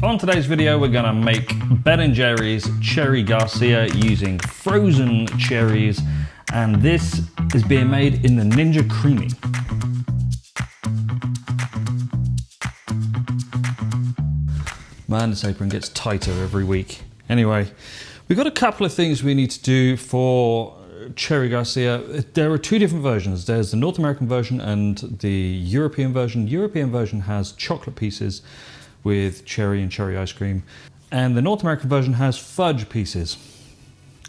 On today's video, we're gonna make Ben & Jerry's Cherry Garcia using frozen cherries, and this is being made in the Ninja Creami. Man, this apron gets tighter every week. Anyway, we've got a couple of things we need to do for Cherry Garcia. There are two different versions. There's the North American version and the European version. European version has chocolate pieces with cherry and cherry ice cream, and the North American version has fudge pieces.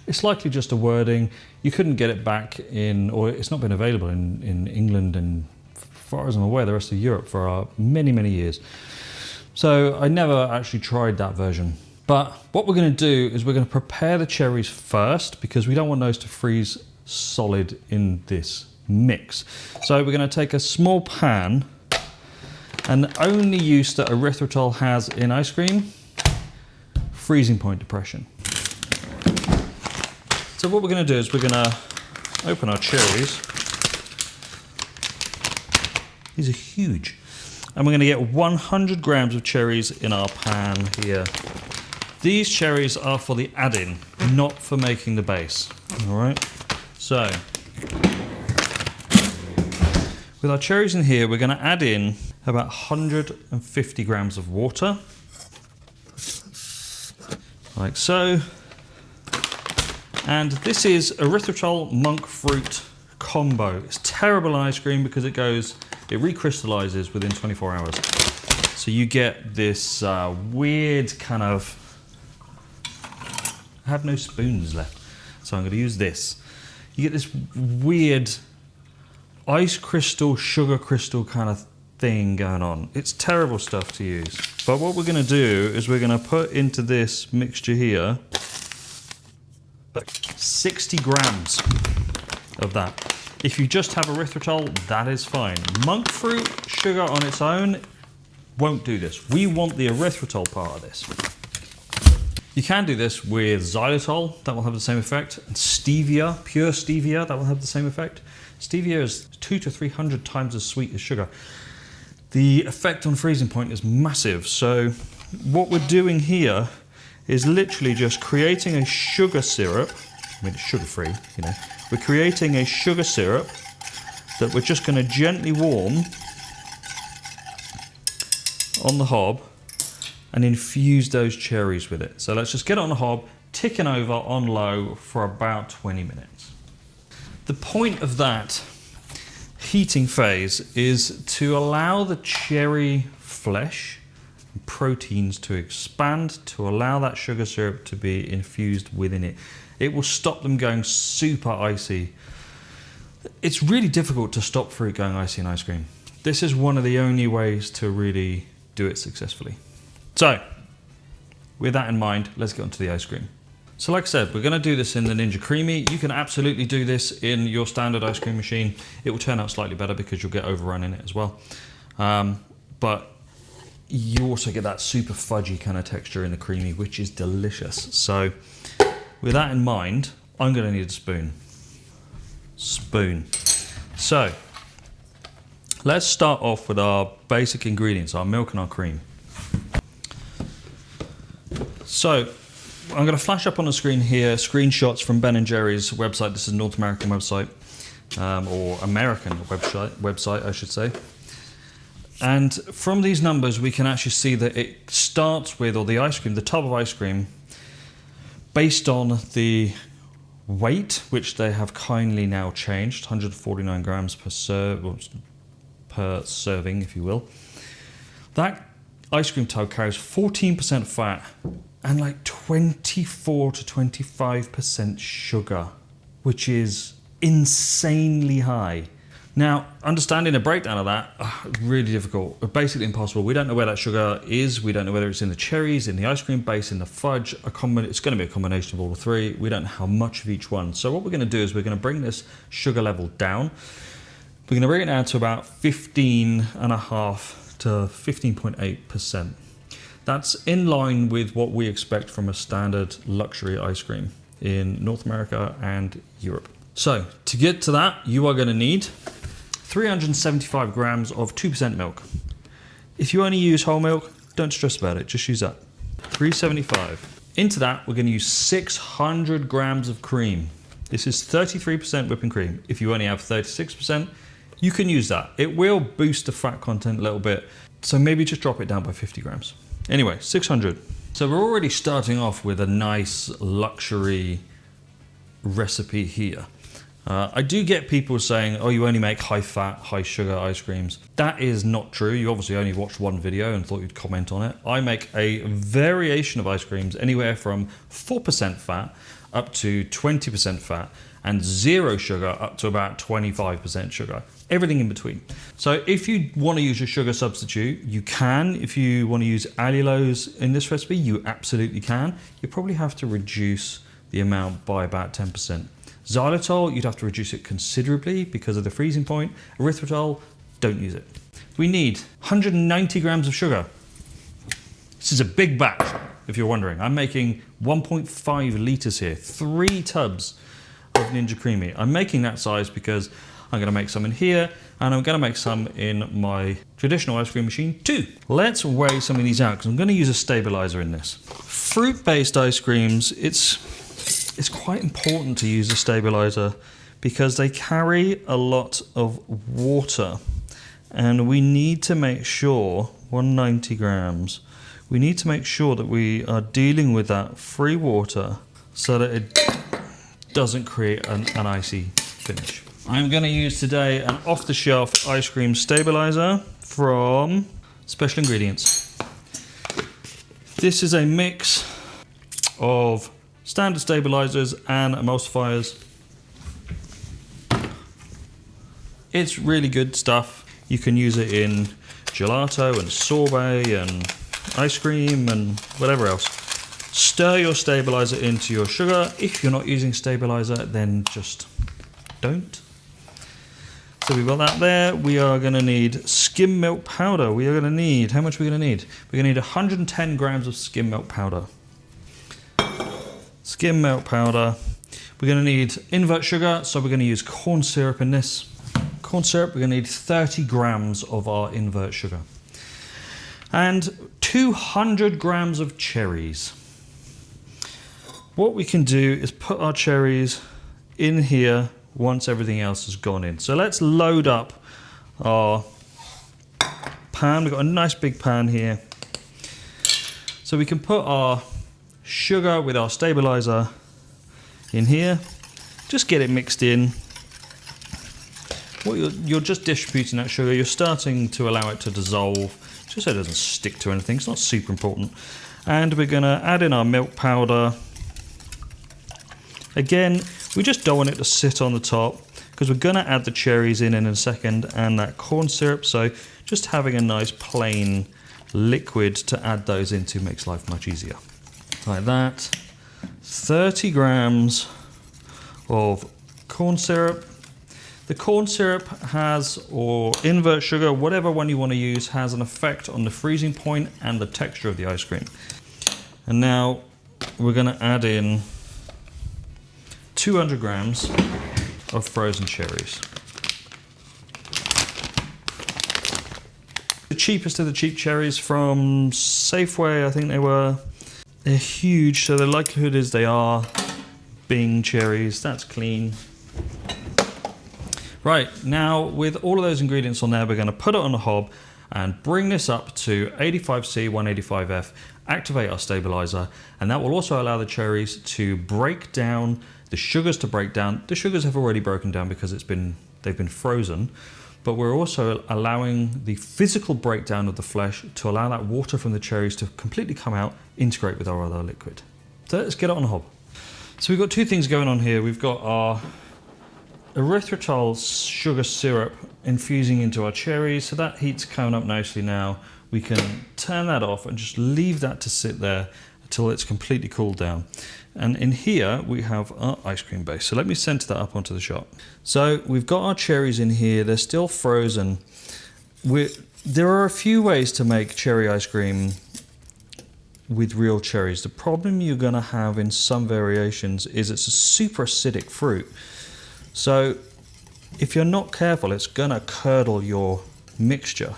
It's likely just a wording. You couldn't get it back in, or it's not been available in England and, as far as I'm aware, the rest of Europe for many years. So I never actually tried that version. But what we're going to do is we're going to prepare the cherries first, because we don't want those to freeze solid in this mix. So we're going to take a small pan, and the only use that erythritol has in ice cream, freezing point depression. So what we're going to do is we're going to open our cherries. These are huge. And we're going to get 100 grams of cherries in our pan here. These cherries are for the add-in, not for making the base. All right. So with our cherries in here, we're going to add in about 150 grams of water, like so. And this is erythritol monk fruit combo. It's terrible ice cream because it recrystallizes within 24 hours. So you get this weird kind of, I have no spoons left, so I'm going to use this. You get this weird ice crystal, sugar crystal kind of thing going on. It's terrible stuff to use. But what we're going to do is we're going to put into this mixture here 60 grams of that. If you just have erythritol, that is fine. Monk fruit sugar on its own won't do this. We want the erythritol part of this. You can do this with xylitol, that will have the same effect, and stevia, pure stevia, that will have the same effect. Stevia is 200 to 300 times as sweet as sugar. The effect on freezing point is massive, so what we're doing here is literally just creating a sugar syrup. I mean, it's sugar-free, you know. We're creating a sugar syrup that we're just going to gently warm on the hob and infuse those cherries with it. So let's just get it on the hob, ticking over on low for about 20 minutes. The point of that heating phase is to allow the cherry flesh and proteins to expand, to allow that sugar syrup to be infused within it. It will stop them going super icy. It's really difficult to stop fruit going icy in ice cream. This is one of the only ways to really do it successfully. So, with that in mind, let's get onto the ice cream. So like I said, we're going to do this in the Ninja Creami. You can absolutely do this in your standard ice cream machine. It will turn out slightly better because you'll get overrun in it as well. But you also get that super fudgy kind of texture in the Creami, which is delicious. So with that in mind, I'm going to need a spoon. So let's start off with our basic ingredients, our milk and our cream. So I'm going to flash up on the screen here screenshots from Ben & Jerry's website. This is a North American website, or American website, I should say. And from these numbers, we can actually see that it starts with, or the ice cream, the tub of ice cream, based on the weight, which they have kindly now changed, 149 grams per serving, if you will. That ice cream tub carries 14% fat and like 24 to 25% sugar, which is insanely high. Now, understanding the breakdown of that, really difficult, basically impossible. We don't know where that sugar is. We don't know whether it's in the cherries, in the ice cream base, in the fudge. It's going to be a combination of all three. We don't know how much of each one. So what we're going to do is we're going to bring this sugar level down. We're going to bring it down to about 15.5 to 15.8%. That's in line with what we expect from a standard luxury ice cream in North America and Europe. So to get to that, you are going to need 375 grams of 2% milk. If you only use whole milk, don't stress about it, just use that. 375. Into that, we're gonna use 600 grams of cream. This is 33% whipping cream. If you only have 36%, you can use that. It will boost the fat content a little bit, so maybe just drop it down by 50 grams. Anyway, 600. So we're already starting off with a nice luxury recipe here. I do get people saying, oh, you only make high fat, high sugar ice creams. That is not true. You obviously only watched one video and thought you'd comment on it. I make a variation of ice creams anywhere from 4% fat up to 20% fat and 0 sugar up to about 25% sugar. Everything in between. So if you want to use a sugar substitute, you can. If you want to use allulose in this recipe, you absolutely can. You probably have to reduce the amount by about 10%. Xylitol, you'd have to reduce it considerably because of the freezing point. Erythritol, don't use it. We need 190 grams of sugar. This is a big batch, if you're wondering. I'm making 1.5 liters here, 3 tubs of Ninja Creami. I'm making that size because I'm gonna make some in here and I'm gonna make some in my traditional ice cream machine too. Let's weigh some of these out because I'm gonna use a stabilizer in this. Fruit-based ice creams, it's quite important to use a stabilizer because they carry a lot of water and we need to make sure, 190 grams, we need to make sure that we are dealing with that free water so that it doesn't create an icy finish. I'm going to use today an off-the-shelf ice cream stabilizer from Special Ingredients. This is a mix of standard stabilizers and emulsifiers. It's really good stuff. You can use it in gelato and sorbet and ice cream and whatever else. Stir your stabilizer into your sugar. If you're not using stabilizer, then just don't. So we've got that there. We are going to need skim milk powder. We are going to need, how much are we going to need? We're going to need 110 grams of skim milk powder. Skim milk powder. We're going to need invert sugar, so we're going to use corn syrup in this. Corn syrup, we're going to need 30 grams of our invert sugar. And 200 grams of cherries. What we can do is put our cherries in here once everything else has gone in. So let's load up our pan. We've got a nice big pan here. So we can put our sugar with our stabilizer in here. Just get it mixed in. What you're just distributing that sugar. You're starting to allow it to dissolve, just so it doesn't stick to anything. It's not super important. And we're going to add in our milk powder. Again, we just don't want it to sit on the top because we're going to add the cherries in a second and that corn syrup. So just having a nice plain liquid to add those into makes life much easier. Like that. 30 grams of corn syrup. The corn syrup has, or invert sugar, whatever one you want to use, has an effect on the freezing point and the texture of the ice cream. And now we're going to add in 200 grams of frozen cherries. The cheapest of the cheap cherries from Safeway, I think they were. They're huge, so the likelihood is they are Bing cherries. That's clean. Right, now with all of those ingredients on there, we're going to put it on the hob and bring this up to 85C, 185F, activate our stabilizer, and that will also allow the cherries to break down, the sugars to break down. The sugars have already broken down because they've been frozen, but we're also allowing the physical breakdown of the flesh to allow that water from the cherries to completely come out, integrate with our other liquid. So let's get it on the hob. So we've got two things going on here. We've got our erythritol sugar syrup infusing into our cherries, so that heat's coming up nicely now. We can turn that off and just leave that to sit there until it's completely cooled down. And in here we have our ice cream base. So let me center that up onto the shot. So we've got our cherries in here, they're still frozen. There are a few ways to make cherry ice cream with real cherries. The problem you're gonna have in some variations is it's a super acidic fruit. So if you're not careful, it's gonna curdle your mixture.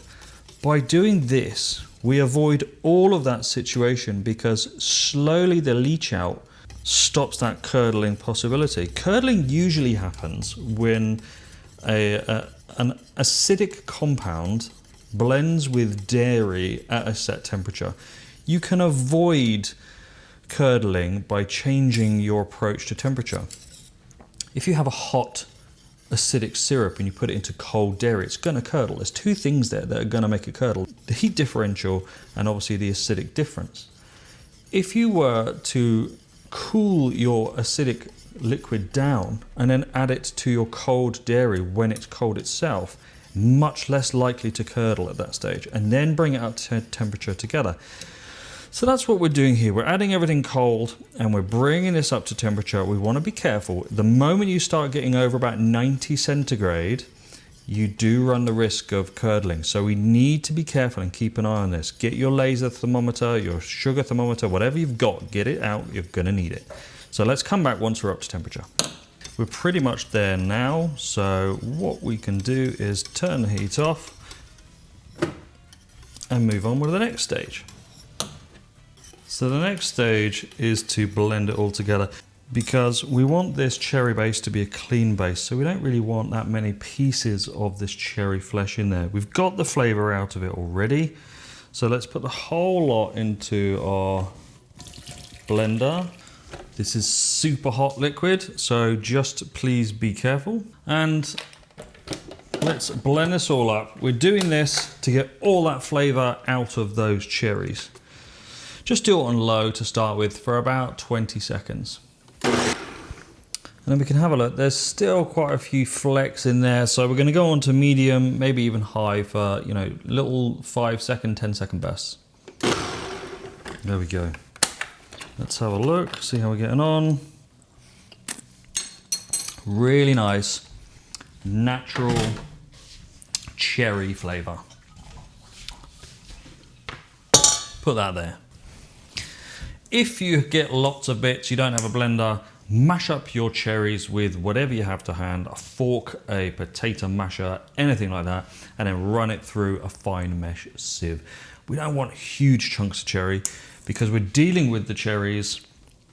By doing this, we avoid all of that situation because slowly the leach out stops that curdling possibility. Curdling usually happens when an acidic compound blends with dairy at a set temperature. You can avoid curdling by changing your approach to temperature. If you have a hot acidic syrup and you put it into cold dairy, it's going to curdle. There's two things there that are going to make it curdle: the heat differential and obviously the acidic difference. If you were to cool your acidic liquid down and then add it to your cold dairy when it's cold itself, much less likely to curdle at that stage, and then bring it up to temperature together. So that's what we're doing here. We're adding everything cold and we're bringing this up to temperature. We want to be careful. The moment you start getting over about 90 centigrade, you do run the risk of curdling. So we need to be careful and keep an eye on this. Get your laser thermometer, your sugar thermometer, whatever you've got, get it out. You're going to need it. So let's come back once we're up to temperature. We're pretty much there now. So what we can do is turn the heat off and move on with the next stage. So the next stage is to blend it all together, because we want this cherry base to be a clean base, so we don't really want that many pieces of this cherry flesh in there. We've got the flavor out of it already, so let's put the whole lot into our blender. This is super hot liquid, so just please be careful. And let's blend this all up. We're doing this to get all that flavor out of those cherries. Just do it on low to start with for about 20 seconds. And then we can have a look. There's still quite a few flecks in there, so we're going to go on to medium, maybe even high for, you know, little 5-second, 10-second bursts. There we go. Let's have a look, see how we're getting on. Really nice, natural cherry flavor. Put that there. If you get lots of bits, you don't have a blender, mash up your cherries with whatever you have to hand, a fork, a potato masher, anything like that, and then run it through a fine mesh sieve. We don't want huge chunks of cherry because we're dealing with the cherries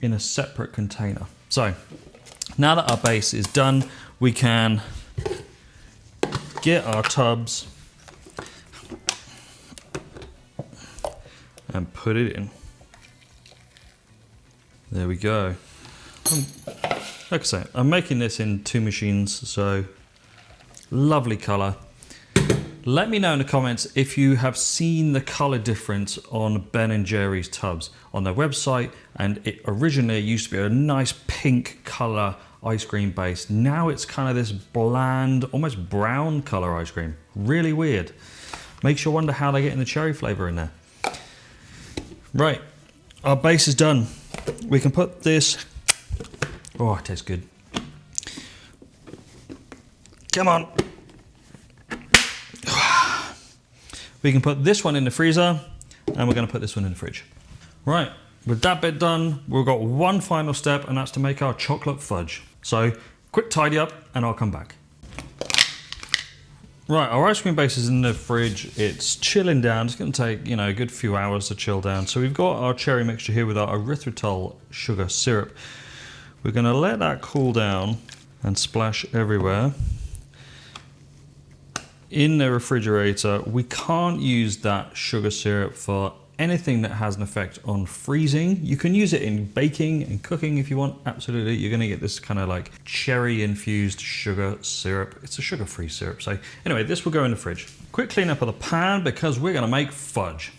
in a separate container. So now that our base is done, we can get our tubs and put it in. There we go. Like I say, I'm making this in 2 machines, so lovely color. Let me know in the comments if you have seen the color difference on Ben & Jerry's tubs on their website, and it originally used to be a nice pink color ice cream base. Now it's kind of this bland, almost brown color ice cream. Really weird. Makes you wonder how they're getting the cherry flavor in there. Right, our base is done. We can put this, oh, it tastes good. Come on. We can put this one in the freezer, and we're going to put this one in the fridge. Right, with that bit done, we've got one final step, and that's to make our chocolate fudge. So, quick tidy up, and I'll come back. Right, our ice cream base is in the fridge. It's chilling down. It's going to take, you know, a good few hours to chill down. So we've got our cherry mixture here with our erythritol sugar syrup. We're going to let that cool down and splash everywhere. In the refrigerator, we can't use that sugar syrup for anything that has an effect on freezing. You can use it in baking and cooking if you want, absolutely. You're gonna get this kind of like cherry infused sugar syrup. It's a sugar-free syrup. So anyway, this will go in the fridge. Quick cleanup of the pan because we're gonna make fudge.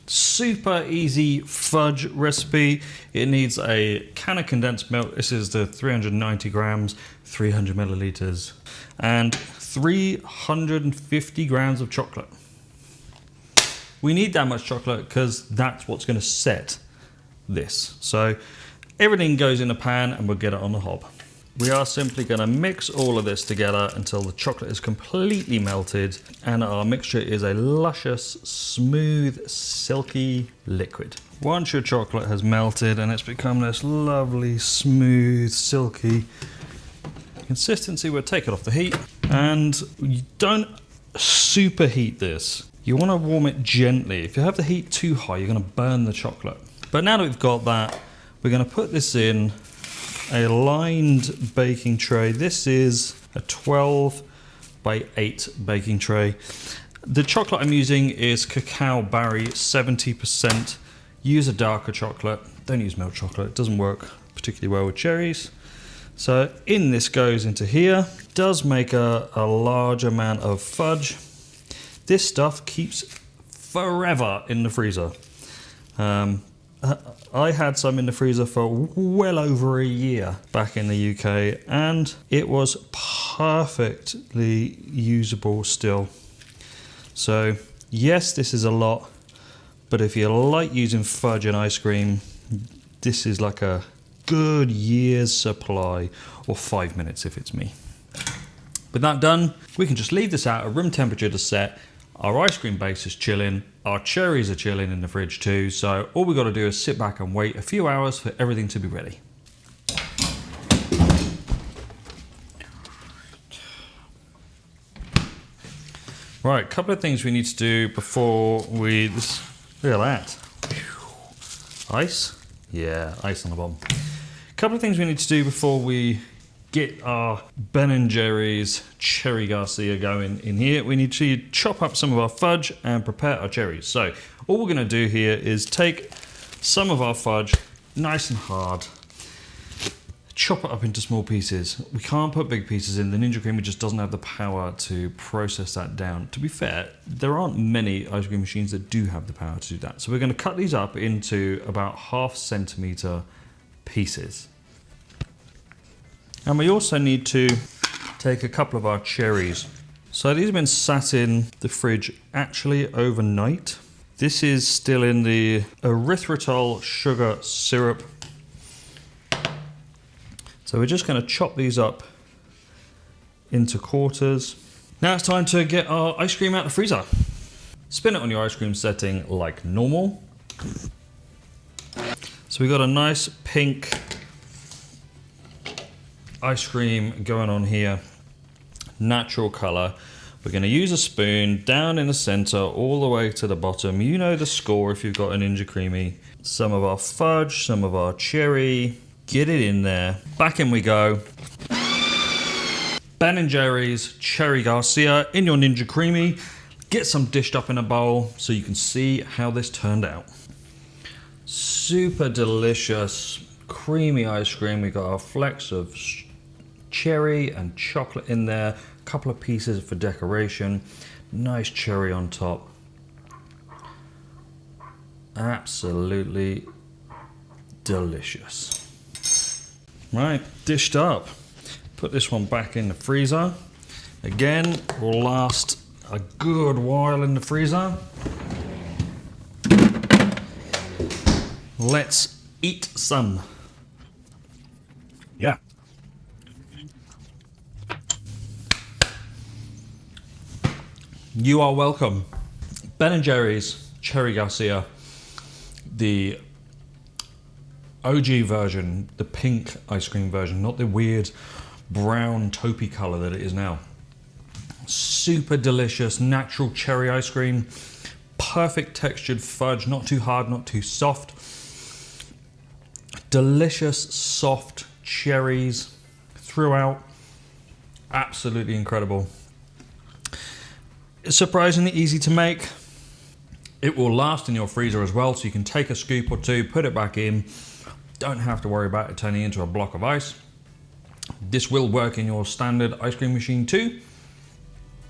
Super easy fudge recipe. It needs a can of condensed milk. This is the 390 grams, 300 milliliters, and 350 grams of chocolate. We need that much chocolate because that's what's going to set this. So everything goes in a pan and we'll get it on the hob. We are simply going to mix all of this together until the chocolate is completely melted and our mixture is a luscious, smooth, silky liquid. Once your chocolate has melted and it's become this lovely, smooth, silky consistency, we'll take it off the heat, and you don't superheat this. You want to warm it gently. If you have the heat too high, you're going to burn the chocolate. But now that we've got that, we're going to put this in a lined baking tray. This is a 12 by 8 baking tray. The chocolate I'm using is cacao barry 70%. Use a darker chocolate. Don't use milk chocolate. It doesn't work particularly well with cherries. So in this goes into here. Does make a large amount of fudge. This stuff keeps forever in the freezer. I had some in the freezer for well over a year back in the UK, and it was perfectly usable still. So yes, this is a lot, but if you like using fudge in ice cream, this is like a good year's supply, or 5 minutes if it's me. With that done, we can just leave this out at room temperature to set. Our ice cream base is chilling, our cherries are chilling in the fridge too, so all we got to do is sit back and wait a few hours for everything to be ready. Right, a couple of things we need to do before we... look at that. Ice? Yeah, ice on the bottom. A couple of things we need to do before we get our Ben & Jerry's Cherry Garcia going in here. We need to chop up some of our fudge and prepare our cherries. So all we're going to do here is take some of our fudge, nice and hard, chop it up into small pieces. We can't put big pieces in. The Ninja Creami just doesn't have the power to process that down. To be fair, there aren't many ice cream machines that do have the power to do that. So we're going to cut these up into about 1/2 centimeter pieces. And we also need to take a couple of our cherries. So these have been sat in the fridge actually overnight. This is still in the erythritol sugar syrup. So we're just going to chop these up into quarters. Now it's time to get our ice cream out of the freezer. Spin it on your ice cream setting like normal. So we got a nice pink ice cream going on here, natural color. We're going to use a spoon down in the center all the way to the bottom. You know the score if you've got a Ninja Creami. Some of our fudge, some of our cherry, get it in there. Back in we go. Ben & Jerry's Cherry Garcia in your Ninja Creami. Get some dished up in a bowl so you can see how this turned out. Super delicious, creamy ice cream. We got our flecks of cherry and chocolate in there, a couple of pieces for decoration, nice cherry on top. Absolutely delicious. Right, dished up. Put this one back in the freezer. Again, will last a good while in the freezer. Let's eat some. Yeah. You are welcome. Ben & Jerry's Cherry Garcia, the OG version, the pink ice cream version, not the weird brown taupey color that it is now. Super delicious, natural cherry ice cream, perfect textured fudge, not too hard, not too soft. Delicious, soft cherries throughout. Absolutely incredible. It's surprisingly easy to make. It will last in your freezer as well, so you can take a scoop or two, put it back in. Don't have to worry about it turning into a block of ice. This will work in your standard ice cream machine too.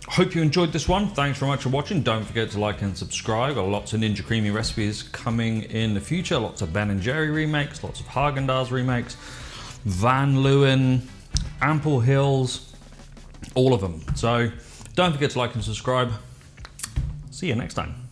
Hope you enjoyed this one. Thanks very much for watching. Don't forget to like and subscribe. Got lots of Ninja Creami recipes coming in the future. Lots of Ben & Jerry remakes, lots of Haagen-Dazs remakes, Van Leeuwen, Ample Hills, all of them. So don't forget to like and subscribe. See you next time.